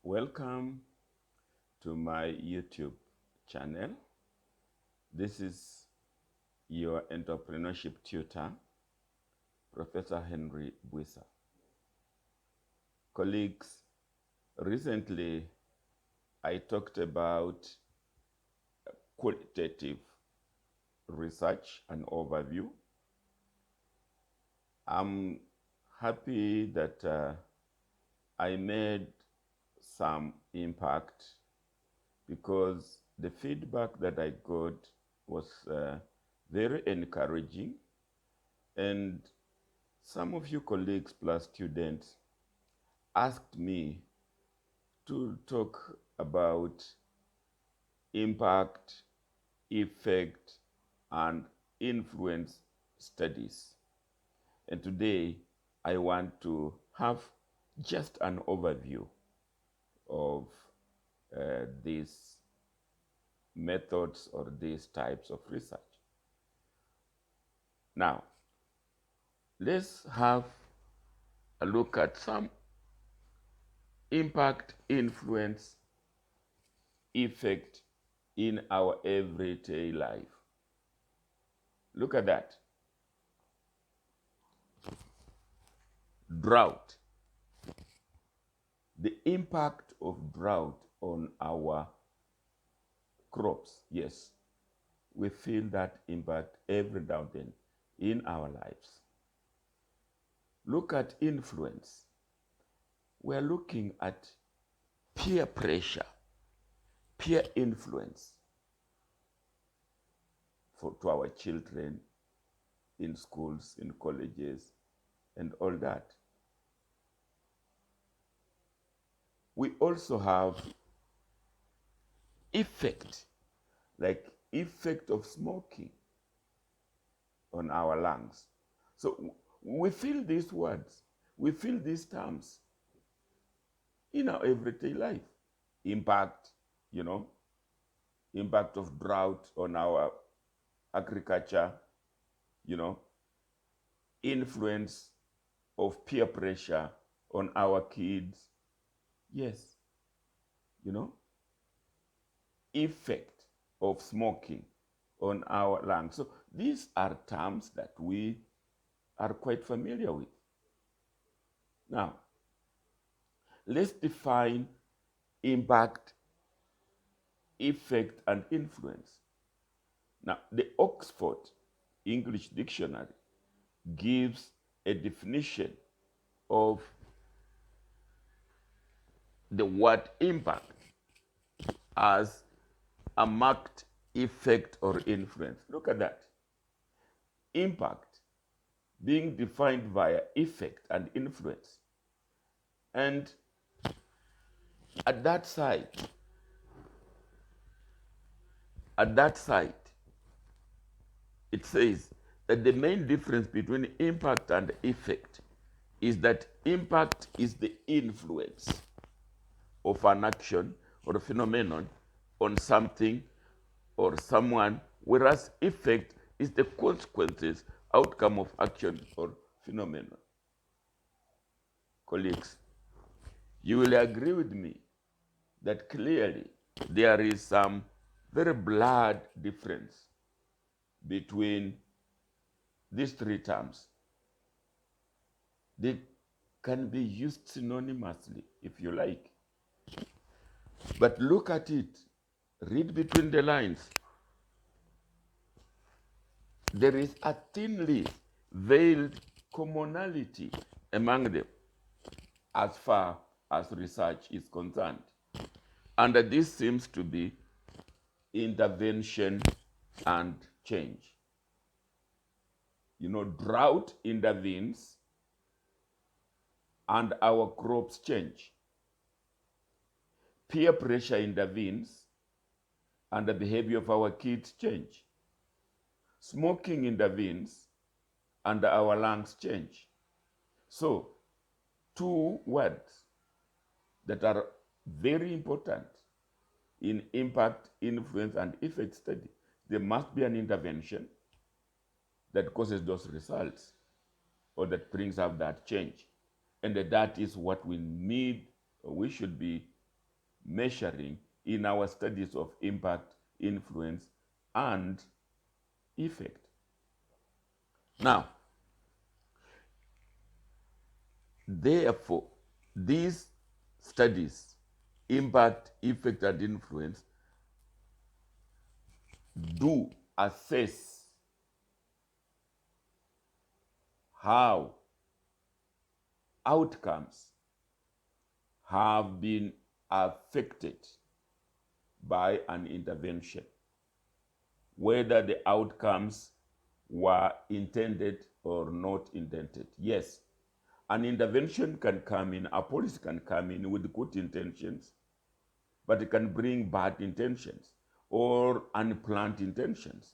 Welcome to my YouTube channel. This is your entrepreneurship tutor, Professor Henry Buisa. Colleagues, recently I talked about qualitative research and overview. I'm happy that I made some impact because the feedback that I got was very encouraging, and some of you colleagues plus students asked me to talk about impact, effect, and influence studies. And today I want to have just an overview of these methods or these types of research. Now, let's have a look at some impact, influence, effect in our everyday life. Look at that. Drought. The impact of drought on our crops. Yes, we feel that impact every now and then in our lives. Look at influence. We're looking at peer pressure, peer influence to our children in schools, in colleges, and all that. We also have effect, like effect of smoking on our lungs. So we feel these words, we feel these terms in our everyday life. Impact, impact of drought on our agriculture, influence of peer pressure on our kids. Yes, effect of smoking on our lungs. So these are terms that we are quite familiar with. Now, let's define impact, effect, and influence. Now, the Oxford English Dictionary gives a definition of the word impact as a marked effect or influence. Look at that. Impact being defined via effect and influence. And at that side, it says that the main difference between impact and effect is that impact is the influence of an action or a phenomenon on something or someone, whereas effect is the consequences, outcome of action or phenomenon. Colleagues, you will agree with me that clearly there is some very blurred difference between these three terms. They can be used synonymously if you like. But look at it, read between the lines. There is a thinly veiled commonality among them as far as research is concerned. And this seems to be intervention and change. Drought intervenes and our crops change. Peer pressure intervenes and the behavior of our kids change. Smoking intervenes and our lungs change. So, two words that are very important in impact, influence, and effect study. There must be an intervention that causes those results or that brings up that change. And that is what we need, or we should be measuring in our studies of impact, influence, and effect. Now, therefore, these studies, impact, effect, and influence, do assess how outcomes have been affected by an intervention, whether the outcomes were intended or not intended. Yes, an intervention can come in, a policy can come in with good intentions, but it can bring bad intentions or unplanned intentions.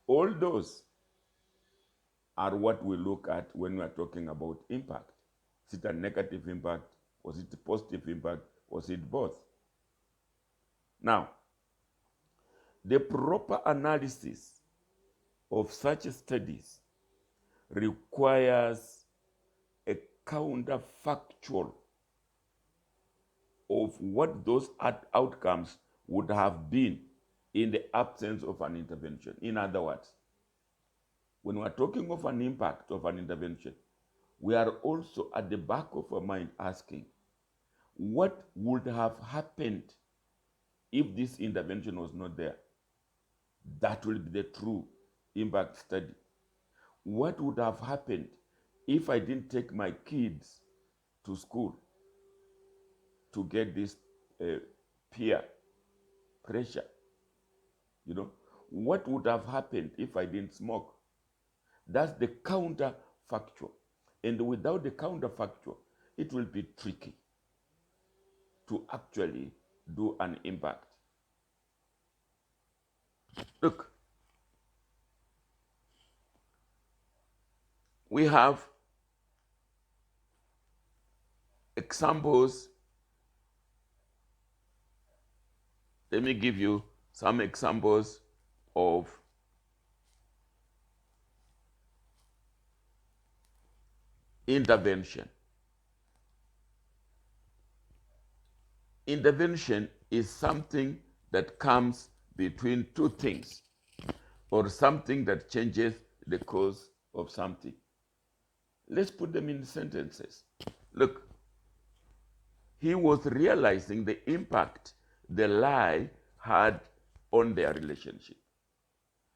All those are what we look at when we are talking about impact. Is it a negative impact? Was it a positive impact? Was it both? Now, the proper analysis of such studies requires a counterfactual of what those outcomes would have been in the absence of an intervention. In other words, when we're talking of an impact of an intervention, we are also at the back of our mind asking, what would have happened if this intervention was not there? That will be the true impact study. What would have happened if I didn't take my kids to school to get this peer pressure? You know, what would have happened if I didn't smoke? That's the counterfactual. And without the counterfactual, it will be tricky to actually do an impact. Look, we have examples. Let me give you some examples of intervention. Intervention is something that comes between two things, or something that changes the course of something. Let's put them in sentences. Look, he was realizing the impact the lie had on their relationship.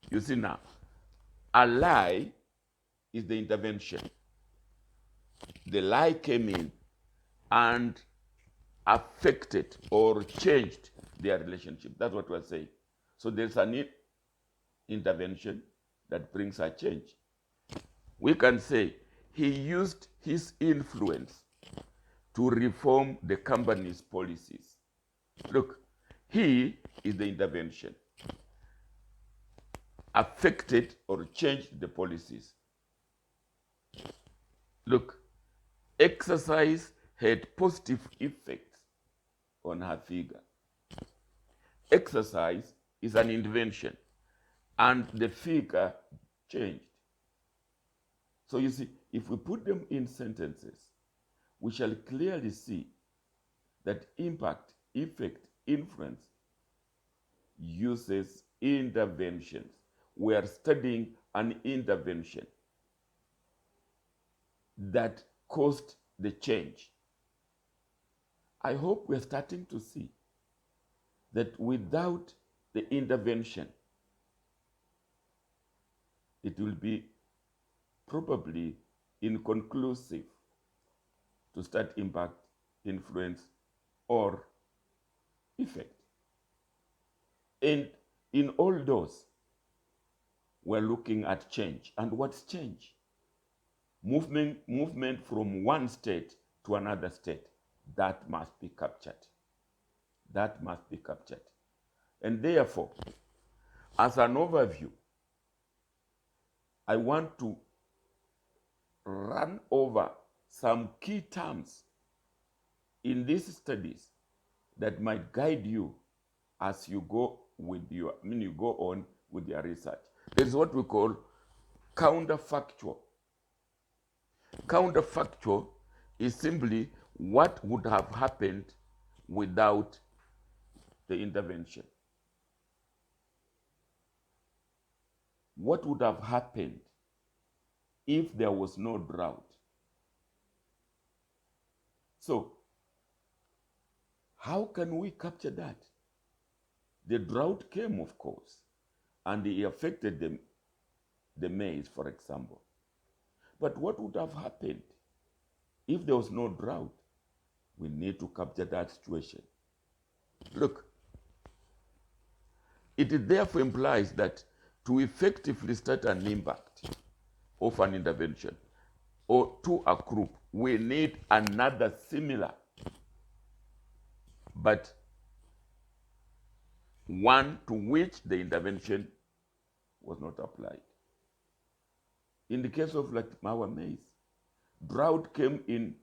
You see now, a lie is the intervention. The lie came in and affected or changed their relationship. That's what we're saying. So there's an intervention that brings a change. We can say he used his influence to reform the company's policies. Look, he is the intervention. Affected or changed the policies. Look, exercise had positive effects on her figure. Exercise is an intervention, and the figure changed. So you see, if we put them in sentences, we shall clearly see that impact, effect, influence uses interventions. We are studying an intervention that caused the change. I hope we're starting to see that without the intervention, it will be probably inconclusive to start impact, influence, or effect. And in all those, we're looking at change. And what's change? Movement from one state to another state. That must be captured. That must be captured. And therefore, as an overview, I want to run over some key terms in these studies that might guide you as you go with your, you go on with your research. There's what we call counterfactual. Counterfactual is simply what would have happened without the intervention, what would have happened if there was no drought? So, how can we capture that? The drought came, of course, and it affected the maize, for example. But what would have happened if there was no drought? We need to capture that situation. Look, it therefore implies that to effectively start an impact of an intervention or to a group, we need another similar, but one to which the intervention was not applied. In the case of like our maize, drought came in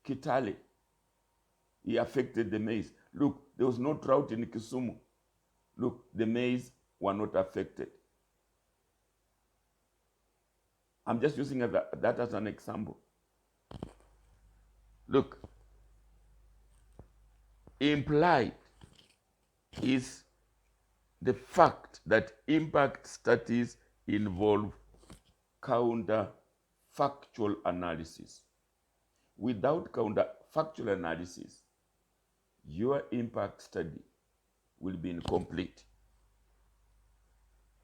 Kitale. It affected the maize. Look, there was no drought in Kisumu. Look, the maize were not affected. I'm just using that as an example. Look, implied is the fact that impact studies involve counterfactual analysis. Without counterfactual analysis, your impact study will be incomplete.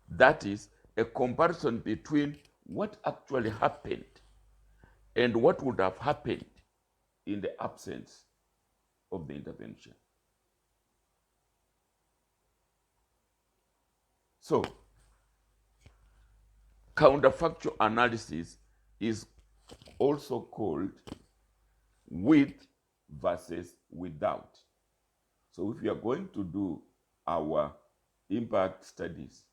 That is a comparison between what actually happened and what would have happened in the absence of the intervention. So, counterfactual analysis is also called with versus without. So if we are going to do our impact studies,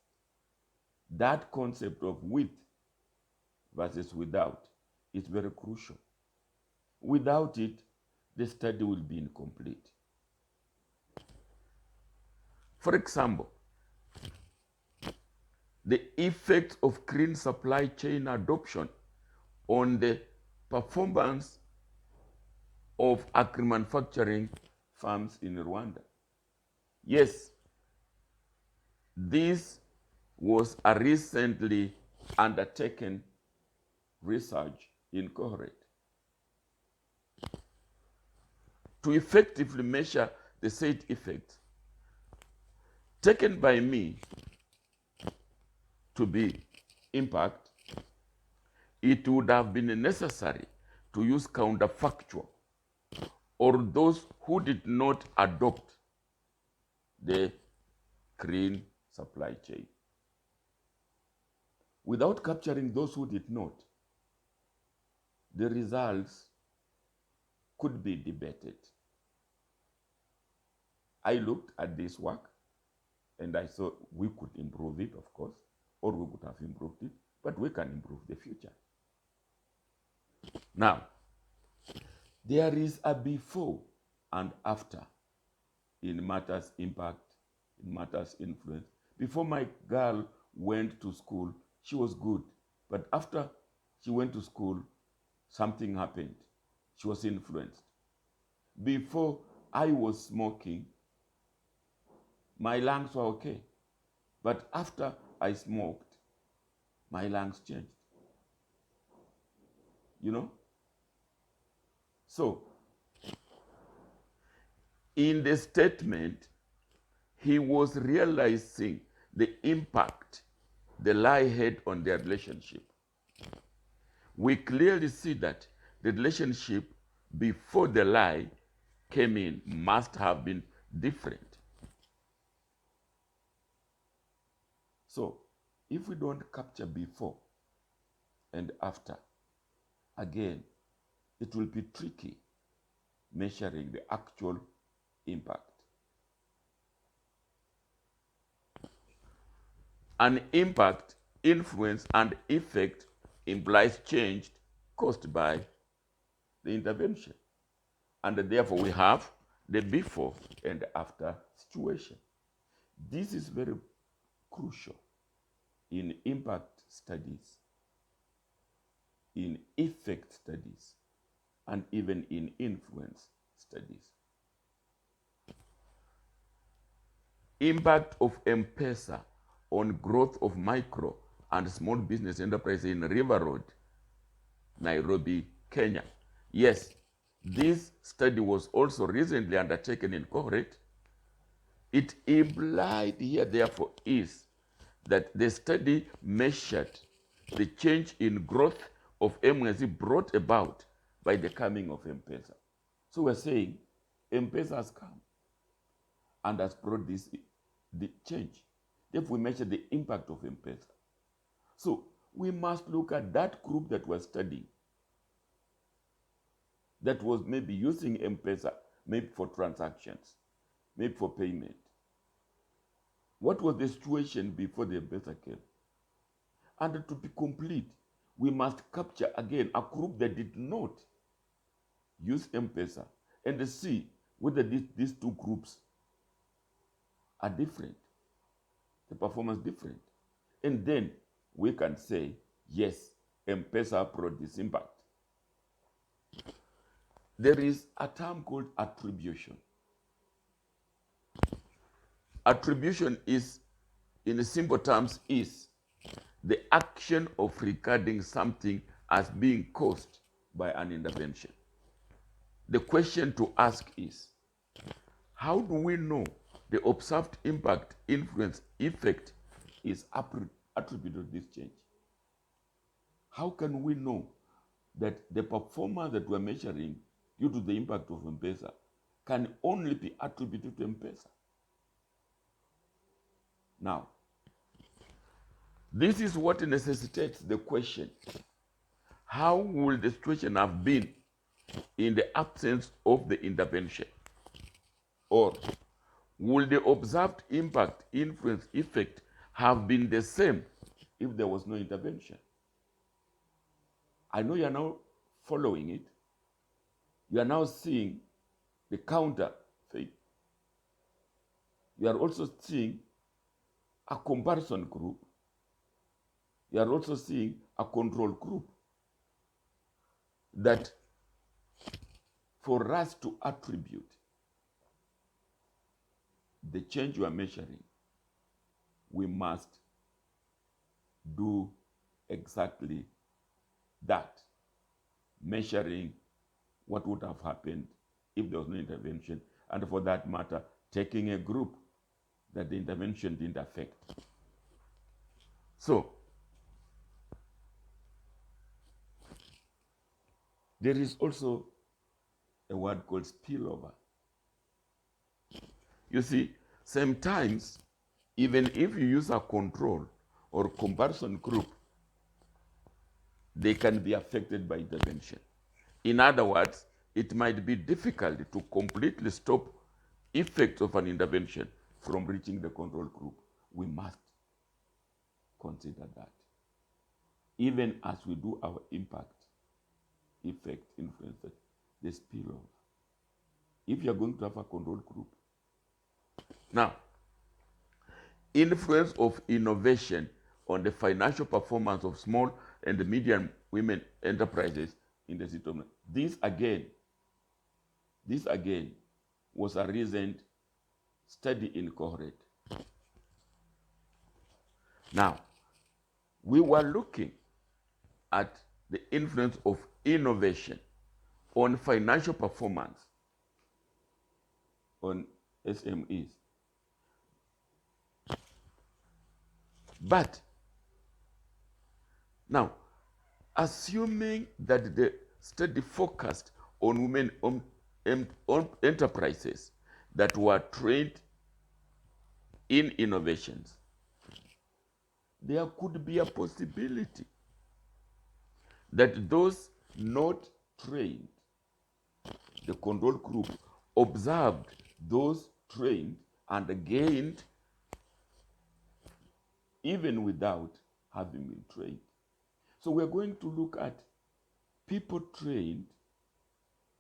that concept of with versus without is very crucial. Without it, the study will be incomplete. For example, the effect of green supply chain adoption on the performance of agri-manufacturing farms in Rwanda. Yes, this was a recently undertaken research in Incoherent. To effectively measure the said effect, taken by me to be impact, it would have been necessary to use counterfactual or those who did not adopt the green supply chain. Without capturing those who did not, the results could be debated. I looked at this work and I saw we could improve it, of course, or we would have improved it, but we can improve the future. Now, there is a before and after in matters impact, in matters influence. Before my girl went to school, she was good, but after she went to school, something happened. She was influenced. Before I was smoking, my lungs were okay, but after I smoked, my lungs changed. You know? So, in the statement, he was realizing the impact the lie had on their relationship. We clearly see that the relationship before the lie came in must have been different. So, if we don't capture before and after, again, it will be tricky measuring the actual impact. An impact, influence, and effect implies change caused by the intervention. And therefore, we have the before and after situation. This is very crucial in impact studies, in effect studies, and even in influence studies. impact of M-Pesa on growth of micro and small business enterprises in River Road, Nairobi, Kenya. Yes, this study was also recently undertaken in Incoherent. It implied here, therefore, is that the study measured the change in growth of MSE brought about by the coming of M-Pesa. So we're saying M-Pesa has come and has brought the change. Therefore, we measure the impact of M-Pesa. So we must look at that group that was studying, that was maybe using M-Pesa, maybe for transactions, maybe for payment. What was the situation before the M-Pesa came? And to be complete, we must capture again a group that did not use M-Pesa and see whether these two groups are different, the performance different. And then we can say, yes, M-Pesa brought this impact. There is a term called attribution. Attribution is, in simple terms, is the action of regarding something as being caused by an intervention. The question to ask is, how do we know the observed impact, influence, effect is attributed to this change? How can we know that the performance that we're measuring due to the impact of M-Pesa can only be attributed to M-Pesa? Now, this is what necessitates the question, how would the situation have been in the absence of the intervention? Or will the observed impact, influence, effect have been the same if there was no intervention? I know you are now following it. You are now seeing the counter thing. You are also seeing a comparison group. You are also seeing a control group. That for us to attribute the change you are measuring, we must do exactly that, measuring what would have happened if there was no intervention, and for that matter, taking a group that the intervention didn't affect. So, there is also a word called spillover. You see, sometimes, even if you use a control or comparison group, they can be affected by intervention. In other words, it might be difficult to completely stop effects of an intervention from reaching the control group. We must consider that, even as we do our impact, effect, influence, the spillover. If you're going to have a control group. Now, influence of innovation on the financial performance of small and medium women enterprises in the city of Nairobi. This again was a recent study in Incoherent. Now, we were looking at the influence of innovation on financial performance on SMEs. But now, assuming that the study focused on women on enterprises that were trained in innovations, there could be a possibility that those not trained, the control group, observed those trained and gained even without having been trained. So we're going to look at people trained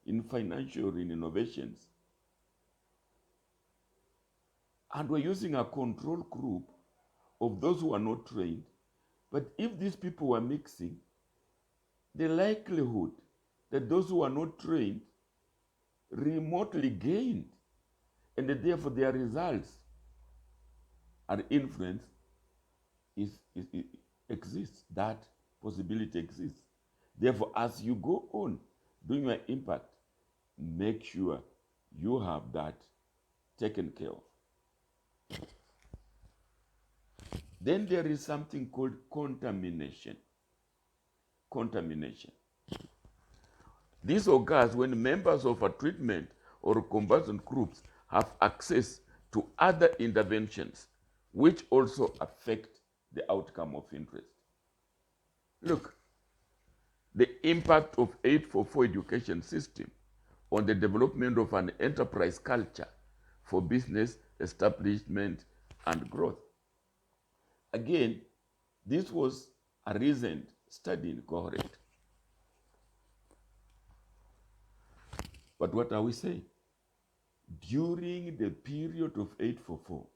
in financial or in innovations, and we're using a control group of those who are not trained. But if these people were mixing, the likelihood that those who are not trained remotely gained, and that therefore their results and influence exists. That possibility exists. Therefore, as you go on doing your impact, make sure you have that taken care of. Then there is something called contamination. Contamination. This occurs when members of a treatment or combustion groups have access to other interventions which also affect the outcome of interest. Look, the impact of 844 education system on the development of an enterprise culture for business establishment and growth. Again, this was a recent study in Incoherent. But what are we saying? During the period of 844,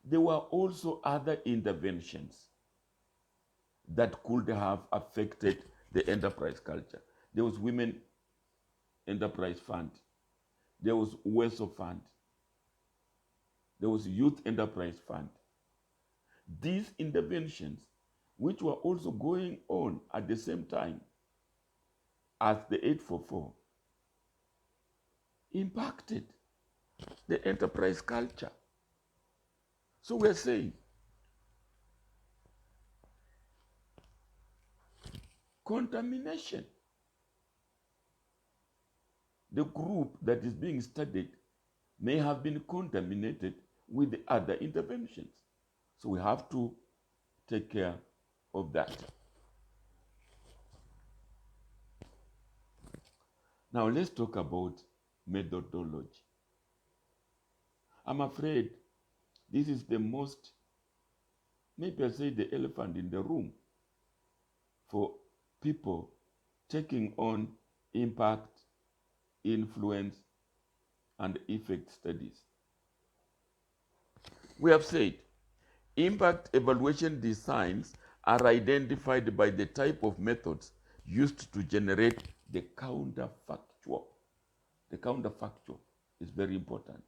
there were also other interventions that could have affected the enterprise culture. There was Women Enterprise Fund. There was WESO Fund. There was Youth Enterprise Fund. These interventions, which were also going on at the same time as the 844, impacted the enterprise culture. So we're saying contamination. The group that is being studied may have been contaminated with the other interventions. So we have to take care of that. Now let's talk about methodology. I'm afraid this is the most, maybe I say the elephant in the room for people taking on impact, influence, and effect studies. We have said impact evaluation designs are identified by the type of methods used to generate the counterfactual. The counterfactual is very important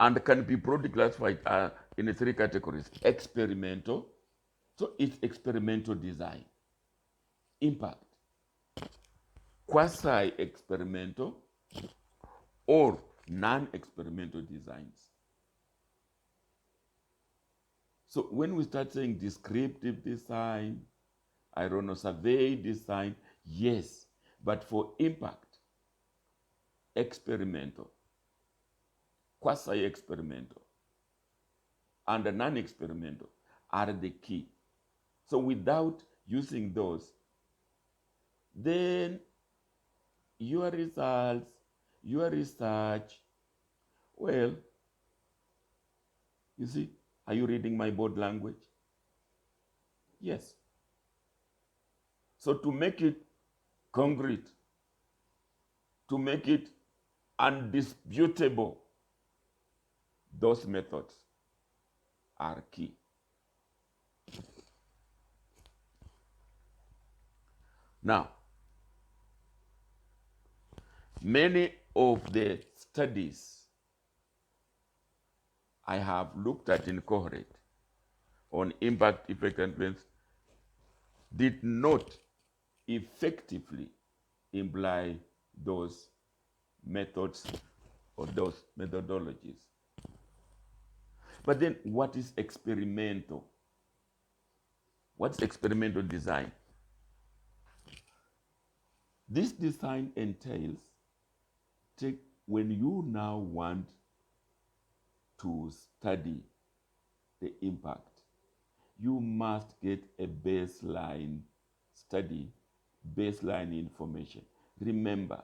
and can be broadly classified in 3 categories. Experimental, so it's experimental design. Impact, quasi-experimental, or non-experimental designs. So when we start saying descriptive design, I don't know, survey design, yes, but for impact, experimental, quasi-experimental, and non-experimental are the key. So without using those, then your results, your research, well, you see, are you reading my body language? Yes. So to make it concrete, to make it undisputable, those methods are key. Now, many of the studies I have looked at in Incoherent on impact, effect, and influence did not effectively imply those methods or those methodologies. But then what is experimental? What's experimental design? This design entails, when you now want to study the impact, you must get a baseline study, baseline information. Remember,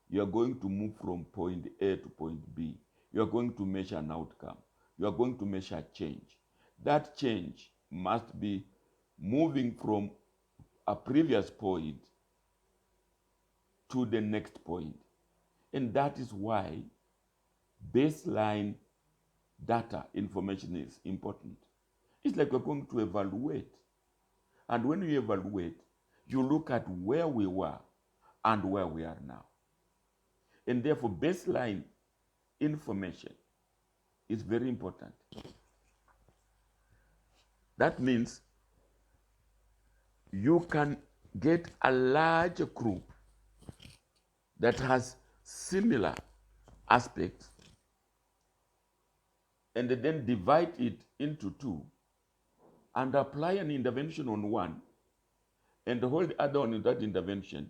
you are going to move from point A to point B. You are going to measure an outcome. You are going to measure change. That change must be moving from a previous point to the next point. And that is why baseline data information is important. It's like we're going to evaluate. And when you evaluate, you look at where we were and where we are now. And therefore, baseline information is very important. That means you can get a large group that has similar aspects and then divide it into two and apply an intervention on one and hold the other on that intervention,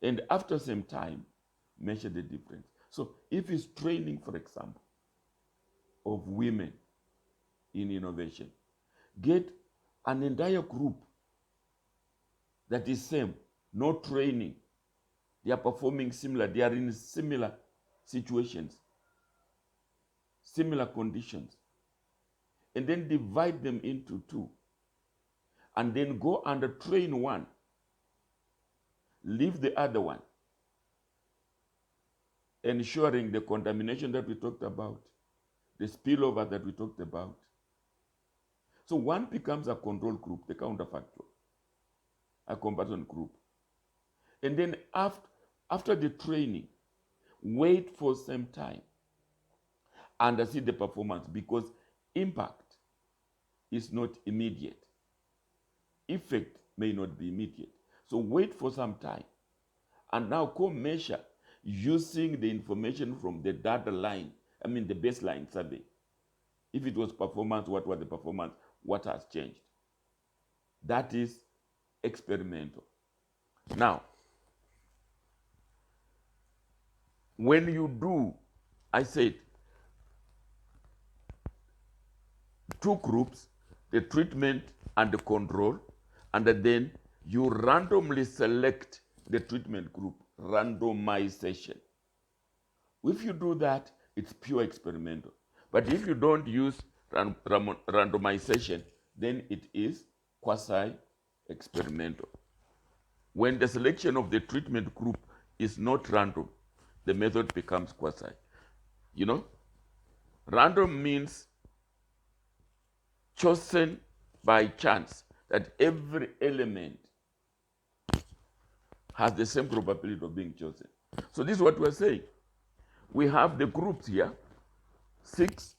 and after some time, measure the difference. So if it's training, for example, of women in innovation, get an entire group that is same, no training. They are performing similar, they are in similar situations, similar conditions, and then divide them into two, and then go and train one, leave the other one, ensuring the contamination that we talked about, the spillover that we talked about. So one becomes a control group, the counterfactual, a comparison group. And then after the training, wait for some time and see the performance, because impact is not immediate. Effect may not be immediate. So wait for some time and now go measure using the information from the data line, the baseline survey. If it was performance, what was the performance? What has changed? That is experimental. Now, when you do, I said, two groups, the treatment and the control, and then you randomly select the treatment group, randomization. If you do that, it's pure experimental. But if you don't use randomization, then it is quasi-experimental. When the selection of the treatment group is not random, the method becomes quasi. Random means chosen by chance, that every element has the same probability of being chosen. So this is what we're saying. We have the groups here, 6,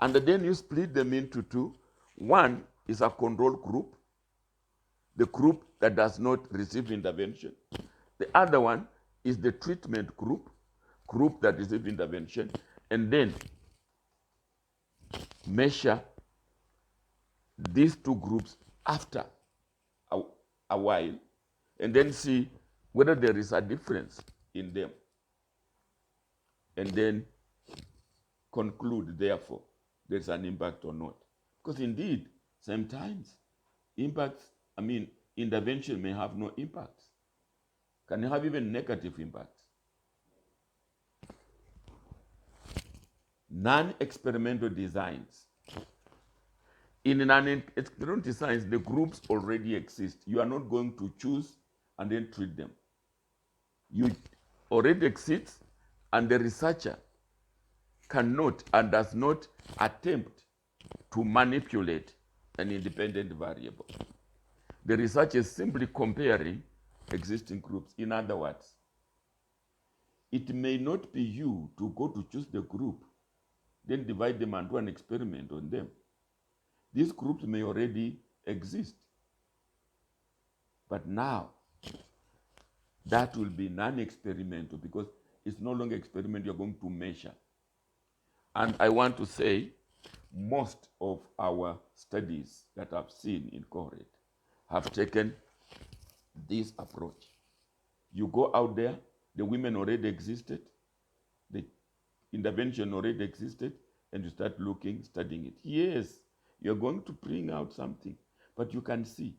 and then you split them into two. One is a control group, the group that does not receive intervention. The other one is the treatment group that receives intervention, and then measure these two groups after a while, and then see whether there is a difference in them, and then conclude, therefore, there's an impact or not. Because indeed, sometimes intervention may have no impacts. Can have even negative impacts. Non-experimental designs. In non-experimental designs, the groups already exist. You are not going to choose and then treat them. You already exist, and the researcher cannot and does not attempt to manipulate an independent variable. The research is simply comparing existing groups. In other words, it may not be you to go to choose the group, then divide them and do an experiment on them. These groups may already exist. But now, that will be non-experimental, because it's no longer experiment you're going to measure. And I want to say, most of our studies that I've seen in Incoherent have taken this approach. You go out there, the women already existed, the intervention already existed, and you start looking, studying it. Yes, you're going to bring out something, but you can see,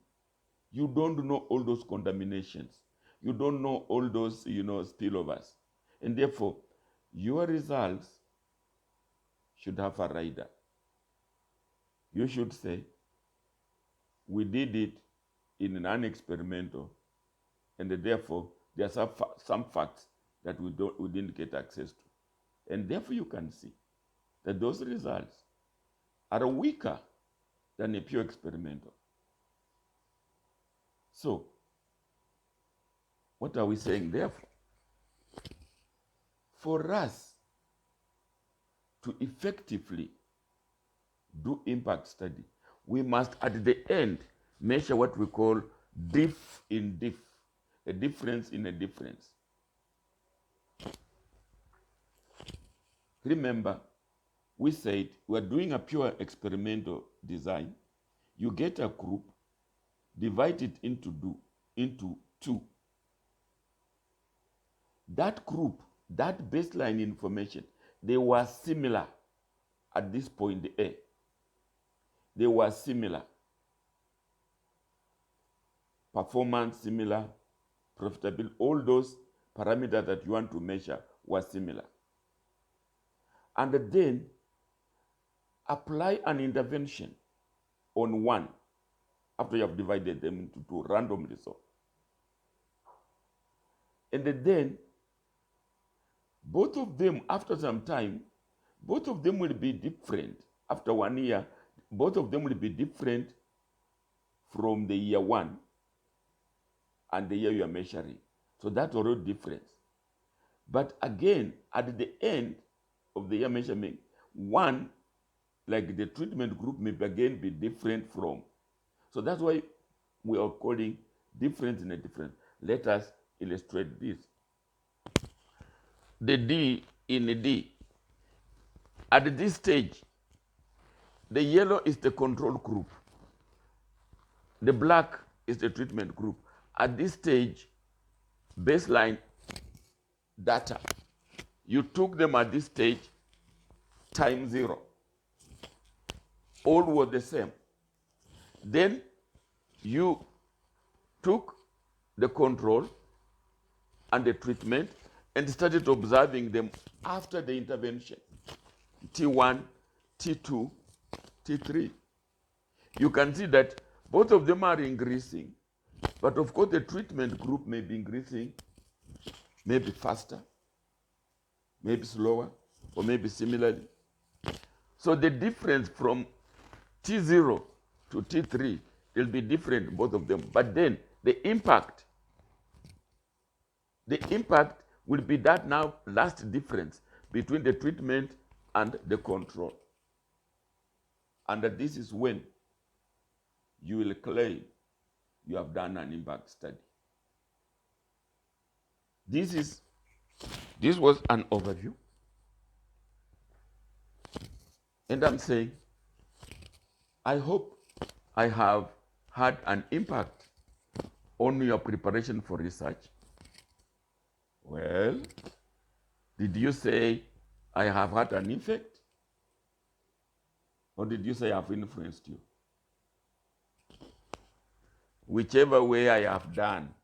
you don't know all those contaminations. You don't know all those, spillovers. And therefore, your results should have a rider. You should say, we did it in an experimental, and therefore there are some facts that we didn't get access to. And therefore you can see that those results are weaker than a pure experimental. So, what are we saying therefore? For us to effectively do impact study, we must at the end measure what we call diff in diff, a difference in a difference. Remember, we said we're doing a pure experimental design. You get a group, divide it into two. That group, that baseline information, they were similar at this point A. They were similar. Performance similar, profitability, all those parameters that you want to measure were similar. And then apply an intervention on one after you have divided them into two randomly so. And then both of them, after some time, both of them will be different. After 1 year, both of them will be different from the year one and the year you are measuring. So that's already difference. But again, at the end of the year measurement, one, like the treatment group, may again be different from. So that's why we are calling difference in a difference. Let us illustrate this. The D in a D. At this stage, the yellow is the control group. The black is the treatment group. At this stage, baseline data, you took them at this stage, time 0. All were the same. Then you took the control and the treatment and started observing them after the intervention. T1, T2, T3. You can see that both of them are increasing, but of course the treatment group may be increasing, maybe faster, maybe slower, or maybe similarly. So the difference from T0 to T3 will be different, both of them. But then the impact will be that now last difference between the treatment and the control. And that this is when you will claim you have done an impact study. This was an overview. And I'm saying, I hope I have had an impact on your preparation for research. Well, did you say I have had an effect? Or did you say I have influenced you? Whichever way I have done,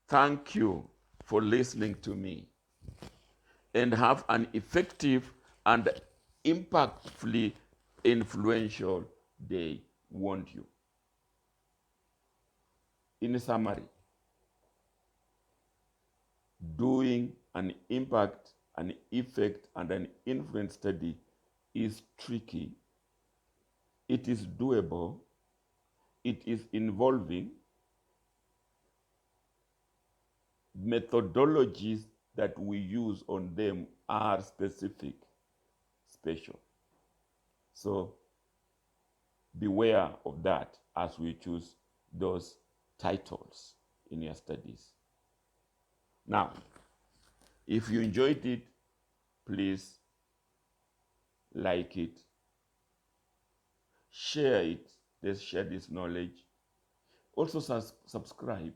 thank you for listening to me. And have an effective and impactfully influential day. Want you. In summary, doing an impact, an effect, and an influence study is tricky. It is doable. It is involving. Methodologies that we use on them are specific, special. So beware of that as we choose those titles in your studies. Now, if you enjoyed it, please like it, share it. Let's share this knowledge. Also subscribe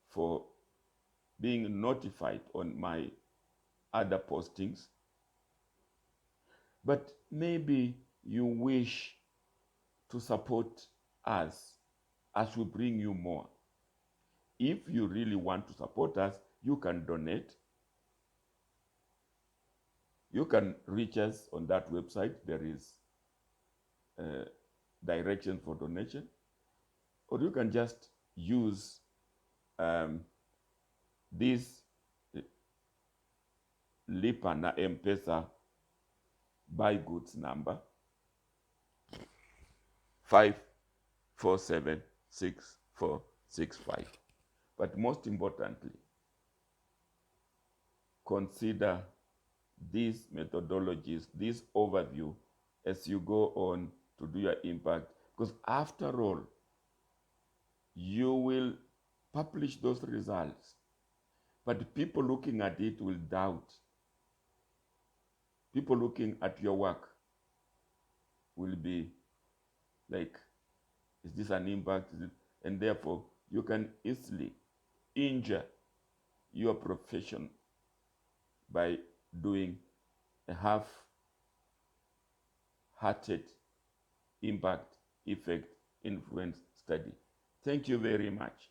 for being notified on my other postings. But maybe you wish to support us as we bring you more. If you really want to support us, you can donate. You can reach us on that website. There is direction for donation. Or you can just use this Lipa na M-Pesa buy goods number 5476465. But most importantly, consider these methodologies, this overview, as you go on to do your impact. Because after all, you will publish those results, but people looking at it will doubt. People looking at your work will be like, is this an impact? And therefore, you can easily injure your profession by doing a half-hearted impact, effect, influence study. Thank you very much.